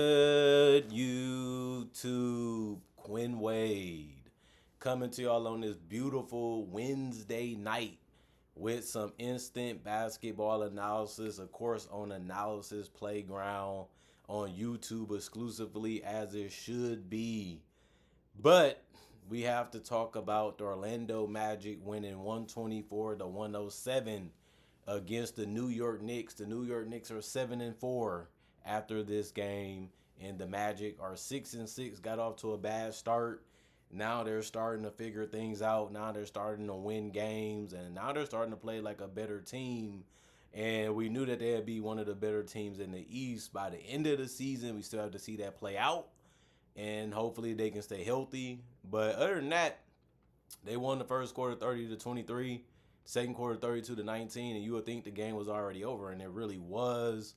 Good YouTube, Quinn Wade, coming to y'all on this beautiful Wednesday night with some instant basketball analysis, of course, on Analysis Playground on YouTube exclusively, as it should be. But we have to talk about the Orlando Magic winning 124 to 107 against the New York Knicks. The New York Knicks are 7-4 after this game, and the Magic are 6-6. Got off to a bad start. Now they're starting to figure things out. Now they're starting to win games, and now they're starting to play like a better team. And we knew that they'd be one of the better teams in the East by the end of the season. We still have to see that play out, and hopefully they can stay healthy. But other than that, they won the first quarter 30-23, second quarter 32-19, and you would think the game was already over, and it really was.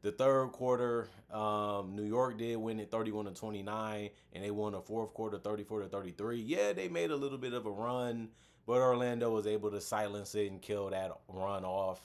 The third quarter, New York did win it 31-29, and they won the fourth quarter 34-33. Yeah, they made a little bit of a run, but Orlando was able to silence it and kill that run off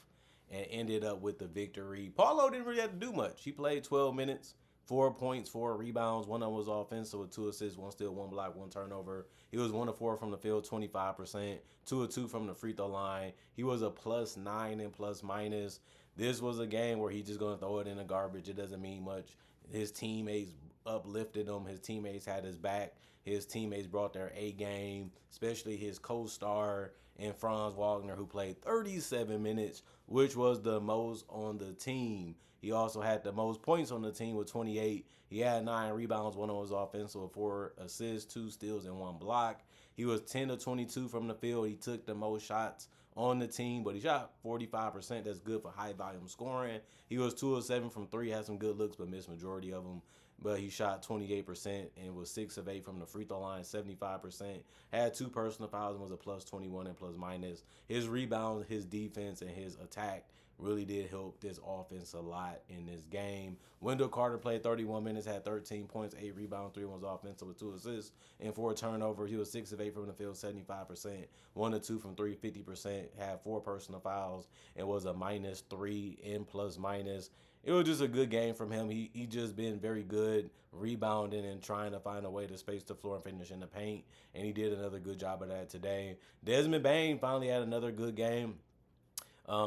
and ended up with the victory. Paulo didn't really have to do much. He played 12 minutes, 4 points, 4 rebounds. One of them was offensive with 2 assists, one steal, one block, one turnover. He was 1 of 4 from the field, 25%, 2 of 2 from the free throw line. He was a +9 in plus minus. This was a game where he's just going to throw it in the garbage. It doesn't mean much. His teammates uplifted him. His teammates had his back. His teammates brought their A game, especially his co-star and Franz Wagner, who played 37 minutes, which was the most on the team. He also had the most points on the team with 28. He had 9 rebounds, one on his offensive, 4 assists, 2 steals, and 1 block. He was 10 of 22 from the field. He took the most shots on the team, but he shot 45%. That's good for high volume scoring. He was 2 of 7 from 3, had some good looks, but missed majority of them. But he shot 28% and was 6 of 8 from the free throw line, 75%. Had 2 personal fouls and was a +21 and plus minus. His rebounds, his defense, and his attack really did help this offense a lot in this game. Wendell Carter played 31 minutes, had 13 points, 8 rebounds, 3 was offensive with 2 assists and 4 turnovers. He was 6 of 8 from the field, 75%, 1 of 2 from 3, 50%, had 4 personal fouls and was a -3 in plus minus. It was just a good game from him. He just been very good rebounding and trying to find a way to space the floor and finish in the paint, and he did another good job of that today. Desmond Bane finally had another good game.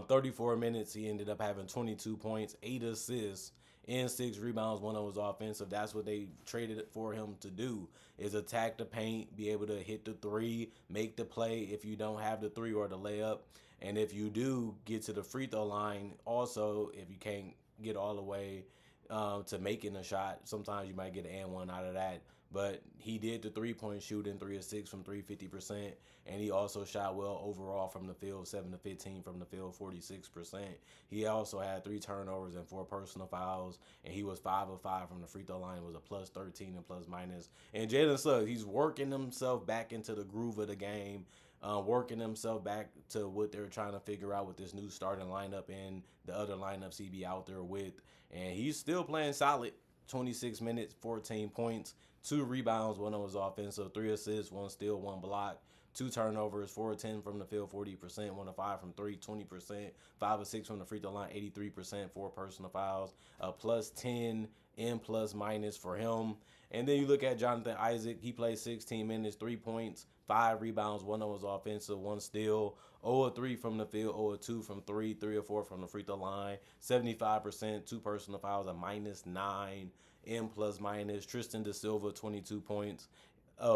34 minutes, he ended up having 22 points, 8 assists, and 6 rebounds. One of them was offensive. That's what they traded it for him to do, is attack the paint, be able to hit the 3, make the play if you don't have the 3 or the layup. And if you do get to the free throw line, also, if you can't get all the way to making a shot, sometimes you might get an and one out of that. But he did the 3-point shooting, 3 of 6 from 3, 50%. And he also shot well overall from the field, 7 of 15 from the field, 46%. He also had 3 turnovers and 4 personal fouls. And he was 5 of 5 from the free throw line, was a +13 and plus minus. And Jalen Suggs, he's working himself back into the groove of the game. Working himself back to what they're trying to figure out with this new starting lineup and the other lineups he be out there with. And he's still playing solid. 26 minutes, 14 points, 2 rebounds, 1 was offensive, 3 assists, 1 steal, 1 block, 2 turnovers, 4 of 10 from the field, 40%, 1 of 5 from 3, 20%, 5 of 6 from the free throw line, 83%, 4 personal fouls, a +10 in plus minus for him. And then you look at Jonathan Isaac. He played 16 minutes, 3 points, 5 rebounds, 1 was offensive, 1 steal, 0 of 3 from the field, 0 of 2 from 3, 3 of 4 from the free throw line, 75%, 2 personal fouls, a -9 in plus minus. Tristan Da Silva, 22 points,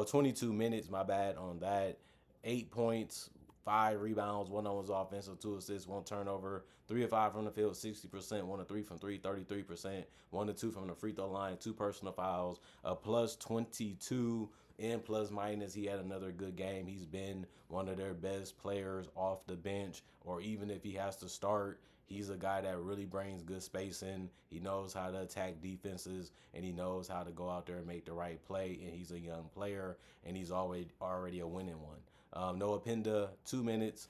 22 minutes, my bad on that, 8 points, 5 rebounds, 1 was offensive, 2 assists, 1 turnover, 3 of 5 from the field, 60%, 1 of 3 from 3, 33%, 1 of 2 from the free throw line, 2 personal fouls, a +22 in plus minus. He had another good game. He's been one of their best players off the bench, or even if he has to start, he's a guy that really brings good spacing. He knows how to attack defenses, and he knows how to go out there and make the right play. And he's a young player, and he's already a winning one. Noah Penda, 2 minutes,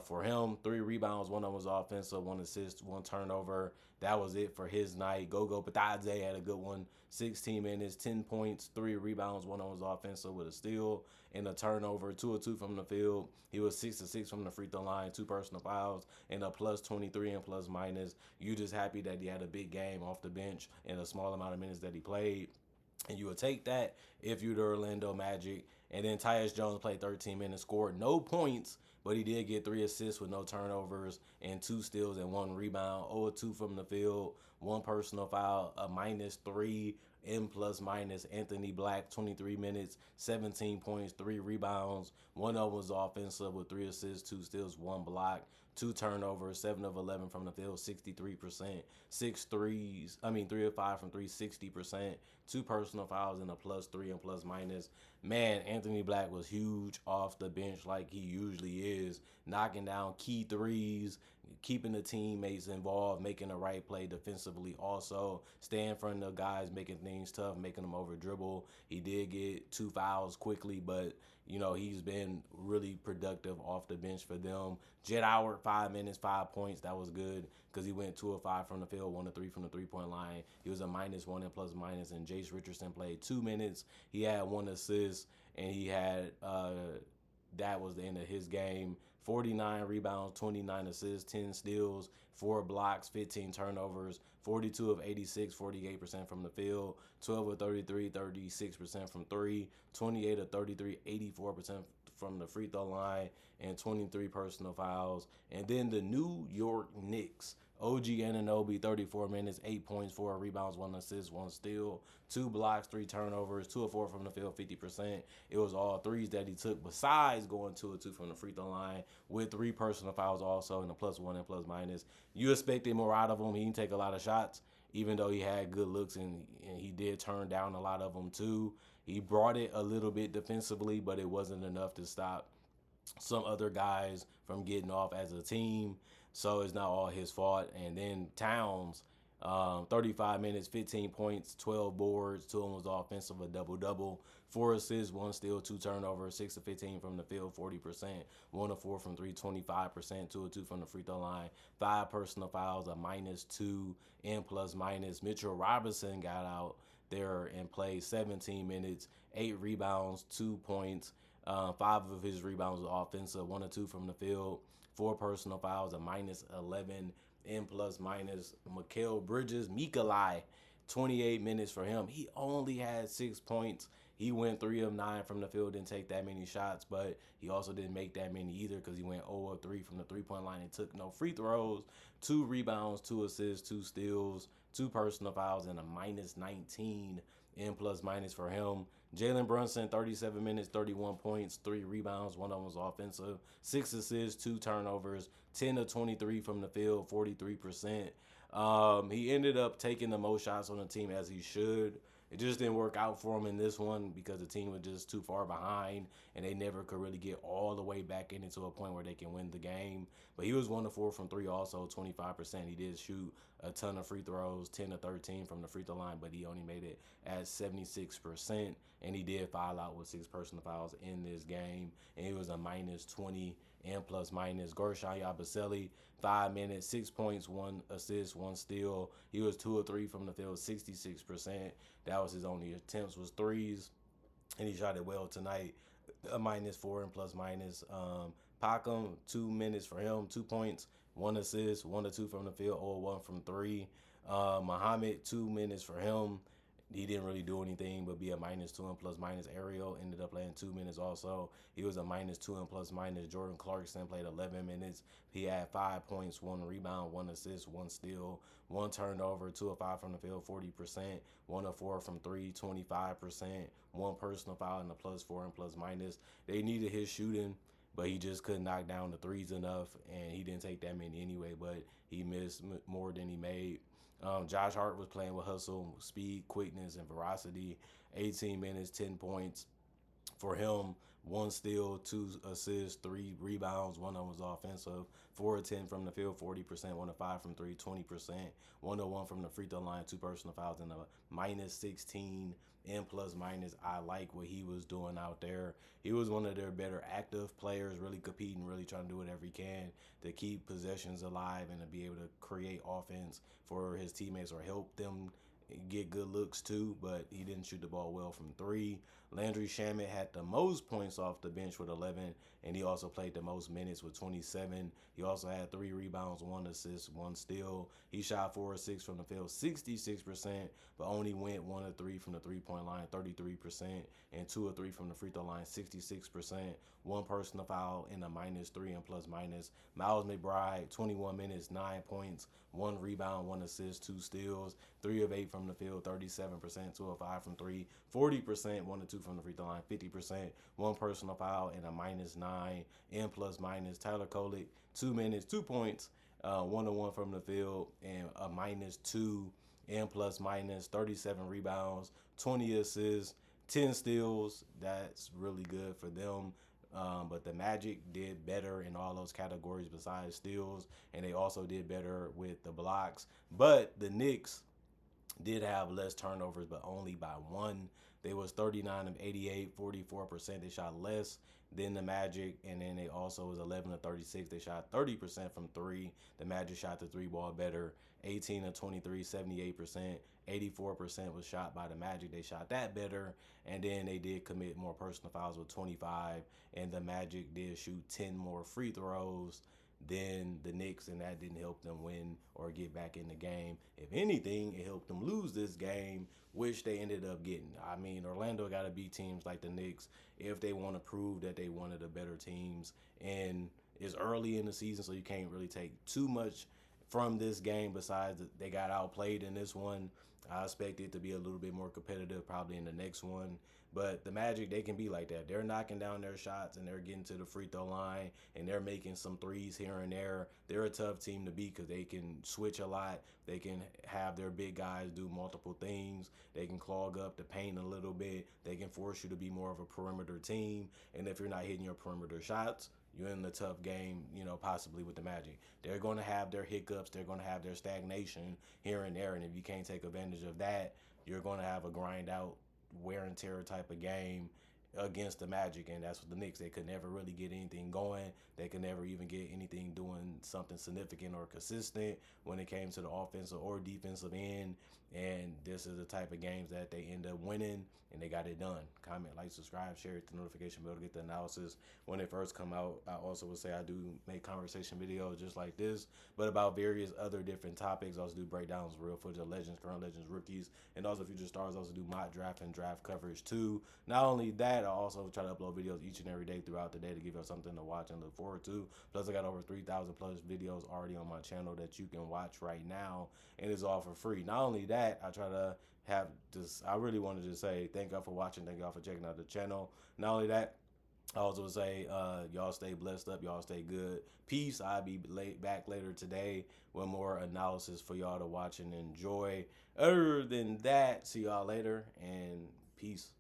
for him. 3 rebounds, one of them was offensive, one assist, one turnover. That was it for his night. Gogo Patadze had a good one. 16 minutes, 10 points, 3 rebounds, one of them was offensive with a steal and a turnover. 2 of 2 from the field. He was 6 of 6 from the free throw line, 2 personal fouls, and a plus 23 and plus minus. You just happy that he had a big game off the bench in a small amount of minutes that he played. And you would take that if you're the Orlando Magic. And then Tyus Jones played 13 minutes, scored no points, but he did get 3 assists with no turnovers and 2 steals and 1 rebound. 0 of 2 from the field, 1 personal foul, a -3 in plus minus. Anthony Black, 23 minutes, 17 points, 3 rebounds. One of them was offensive with 3 assists, 2 steals, 1 block. 2 turnovers, 7 of 11 from the field, 63%. 6 threes, 3 of 5 from three, 60%. 2 personal fouls and a +3 and plus minus. Man, Anthony Black was huge off the bench like he usually is, knocking down key threes, keeping the teammates involved, making the right play defensively. Also, staying in front of the guys, making things tough, making them over dribble. He did get 2 fouls quickly, but he's been really productive off the bench for them. Jet Howard, 5 minutes, 5 points. That was good because he went 2 of 5 from the field, 1 of 3 from the 3-point line. He was a -1 and plus minus. And Jace Richardson played 2 minutes. He had 1 assist, and he had that was the end of his game. 49 rebounds, 29 assists, 10 steals, 4 blocks, 15 turnovers, 42 of 86, 48% from the field, 12 of 33, 36% from three, 28 of 33, 84% from the free throw line, and 23 personal fouls. And then the New York Knicks, OG Anunoby, 34 minutes, 8 points, 4 rebounds, 1 assist, 1 steal, 2 blocks, 3 turnovers, 2 of 4 from the field, 50%. It was all threes that he took besides going 2 of 2 from the free throw line with 3 personal fouls also and a +1 and plus minus. You expected more out of him. He didn't take a lot of shots, even though he had good looks, and he did turn down a lot of them too. He brought it a little bit defensively, but it wasn't enough to stop some other guys from getting off as a team. So it's not all his fault. And then Towns, 35 minutes, 15 points, 12 boards. 2 of them was offensive, a double-double. 4 assists, 1 steal, 2 turnovers, 6 of 15 from the field, 40%. 1 of 4 from three, 25%. 2 of 2 from the free throw line. 5 personal fouls, a -2 in plus minus. Mitchell Robinson got out there and played 17 minutes, 8 rebounds, 2 points. 5 of his rebounds were offensive, 1 or 2 from the field, 4 personal fouls, a -11 in plus minus. Mikal Bridges, Mikalai, 28 minutes for him. He only had 6 points. He went 3 of 9 from the field, didn't take that many shots, but he also didn't make that many either because he went 0 of 3 from the 3-point line and took no free throws. 2 rebounds, 2 assists, 2 steals, 2 personal fouls, and a -19 in plus minus for him. Jalen Brunson, 37 minutes, 31 points, 3 rebounds, 1 of them was offensive, 6 assists, 2 turnovers, 10 of 23 from the field, 43%. He ended up taking the most shots on the team as he should. It just didn't work out for him in this one because the team was just too far behind and they never could really get all the way back into a point where they can win the game. But he was 1 of 4 from three also, 25%. He did shoot a ton of free throws, 10 of 13 from the free throw line, but he only made it at 76%. And he did foul out with 6 personal fouls in this game. And he was a -20 and plus minus. Guerschon Yabusele, 5 minutes, 6 points, 1 assist, 1 steal. He was 2 of 3 from the field, 66%. That was his only attempts was threes, and he shot it well tonight. A -4 and plus minus. Pacom, 2 minutes for him, 2 points, 1 assist, 1 or 2 from the field, 0 1 from three. Muhammad, 2 minutes for him. He didn't really do anything but be a -2 and plus minus. Ariel ended up playing 2 minutes also. He was a -2 and plus minus. Jordan Clarkson played 11 minutes. He had 5 points, 1 rebound, 1 assist, 1 steal, 1 turnover, 2 of 5 from the field, 40%, 1 of 4 from three, 25%, 1 personal foul, and a +4 and plus minus. They needed his shooting, but he just couldn't knock down the threes enough, and he didn't take that many anyway, but he missed more than he made. Josh Hart was playing with hustle, speed, quickness, and veracity. 18 minutes, 10 points, for him. 1 steal, 2 assists, 3 rebounds. One of them was offensive. 4 of 10 from the field, 40%. 1 of 5 from three, 20%. 1 of 1 from the free throw line, 2 personal fouls, and a -16 and plus minus. I like what he was doing out there. He was one of their better active players, really competing, really trying to do whatever he can to keep possessions alive and to be able to create offense for his teammates or help them get good looks too, but he didn't shoot the ball well from three. Landry Shamet had the most points off the bench with 11, and he also played the most minutes with 27. He also had 3 rebounds, 1 assist, 1 steal. He shot 4 of 6 from the field, 66%, but only went 1 of 3 from the 3-point line, 33%, and 2 of 3 from the free throw line, 66%. 1 personal foul in a -3 and plus minus. Miles McBride, 21 minutes, 9 points, 1 rebound, 1 assist, 2 steals, 3 of 8 from the field, 37%, 2 of 5 from three, 40%, 1 of 2 from the free throw line, 50%, 1 personal foul, and a -9 and plus minus. Tyler Kolek, 2 minutes, 2 points, 1 of 1 from the field, and a -2 and plus minus. 37 rebounds, 20 assists, 10 steals. That's really good for them. But the Magic did better in all those categories besides steals, and they also did better with the blocks. But the Knicks did have less turnovers, but only by one. They was 39 of 88, 44%. They shot less than the Magic, and then they also was 11 of 36. They shot 30% from three. The Magic shot the three ball better, 18 of 23, 78%. 84% was shot by the Magic. They shot that better, and then they did commit more personal fouls with 25, and the Magic did shoot 10 more free throws than the Knicks, and that didn't help them win or get back in the game. If anything, it helped them lose this game, which they ended up getting. I mean, Orlando got to beat teams like the Knicks if they want to prove that they one of the better teams. And it's early in the season, so you can't really take too much from this game besides that they got outplayed in this one. I expect it to be a little bit more competitive probably in the next one. But the Magic, they can be like that. They're knocking down their shots and they're getting to the free throw line and they're making some threes here and there. They're a tough team to beat because they can switch a lot. They can have their big guys do multiple things. They can clog up the paint a little bit. They can force you to be more of a perimeter team. And if you're not hitting your perimeter shots, you're in the tough game, possibly with the Magic. They're going to have their hiccups. They're going to have their stagnation here and there. And if you can't take advantage of that, you're going to have a grind out, wear and tear type of game against the Magic. And that's what the Knicks, they could never really get anything going. They could never even get anything doing something significant or consistent when it came to the offensive or defensive end. And this is the type of games that they end up winning, and they got it done. Comment, like, subscribe, share, hit the notification bell to get the analysis when it first come out. I also would say I do make conversation videos just like this, but about various other different topics. I also do breakdowns, real footage of legends, current legends, rookies, and also future stars. I also do mock draft and draft coverage too. Not only that, I also try to upload videos each and every day throughout the day to give you something to watch and look forward to. Plus, I got over 3,000 plus videos already on my channel that you can watch right now, and it's all for free. Not only that, I try to have this. I really wanted to say thank y'all for watching. Thank y'all for checking out the channel. Not only that, I also would say y'all stay blessed up. Y'all stay good. Peace. I'll be back later today with more analysis for y'all to watch and enjoy. Other than that, see y'all later, and peace.